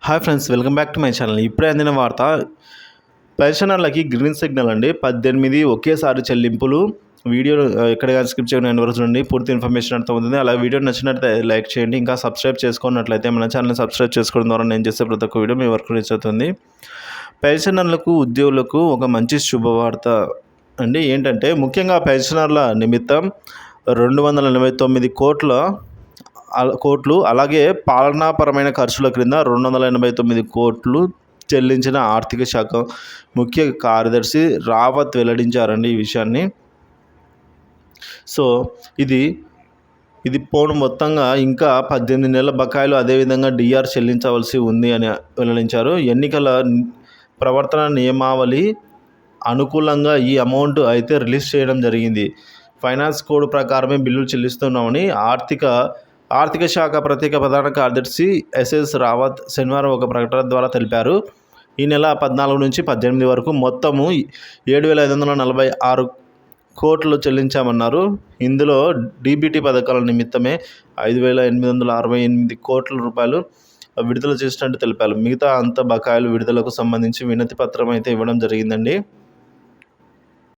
Hi friends, welcome back to my channel. ఇప్పుడే అందిన వార్త. పెన్షనర్లకి గ్రీన్ సిగ్నల్ అండి. 18 ఒకేసారి చెల్లింపులు. వీడియో ఎక్కడ కానీ స్కిప్ చేయడం ఎండ్ వరకు చూడండి. పూర్తి ఇన్ఫర్మేషన్ అర్థమవుతుంది. అలా వీడియో నచ్చినట్లయితే లైక్ చేయండి. ఇంకా సబ్స్క్రైబ్ చేసుకున్నట్లయితే మన ఛానల్ని సబ్స్క్రైబ్ చేసుకోవడం ద్వారా నేను చేసే ప్రతి ఒక్క వీడియో మీ వరకు రీచ్ అవుతుంది. పెన్షనర్లకు, ఉద్యోగులకు ఒక మంచి శుభవార్త అండి. ఏంటంటే ముఖ్యంగా పెన్షనర్ల నిమిత్తం 289 కోట్లు, అలాగే పాలనాపరమైన ఖర్చుల క్రింద 289 కోట్లు చెల్లించిన ఆర్థిక శాఖ ముఖ్య కార్యదర్శి రావత్ వెల్లడించారండి ఈ విషయాన్ని. సో ఇది పోను మొత్తంగా ఇంకా 18 నెలల బకాయిలు, అదేవిధంగా డిఆర్ చెల్లించవలసి ఉంది అని వెల్లడించారు. ఎన్నికల ప్రవర్తన నియమావళి అనుకూలంగా ఈ అమౌంట్ అయితే రిలీజ్ చేయడం జరిగింది. ఫైనాన్స్ కోడ్ ప్రకారమే బిల్లులు చెల్లిస్తున్నామని ఆర్థిక శాఖ ప్రత్యేక ప్రధాన కార్యదర్శి ఎస్ఎస్ రావత్ శనివారం ఒక ప్రకటన ద్వారా తెలిపారు. ఈ నెల 14 నుంచి 18 వరకు మొత్తము 7,546 కోట్లు చెల్లించామన్నారు. ఇందులో డీబీటీ పథకాల నిమిత్తమే 5,868 కోట్ల రూపాయలు విడుదల చేసినట్టు తెలిపారు. మిగతా అంత బకాయిలు విడుదలకు సంబంధించి వినతి పత్రం అయితే ఇవ్వడం జరిగిందండి.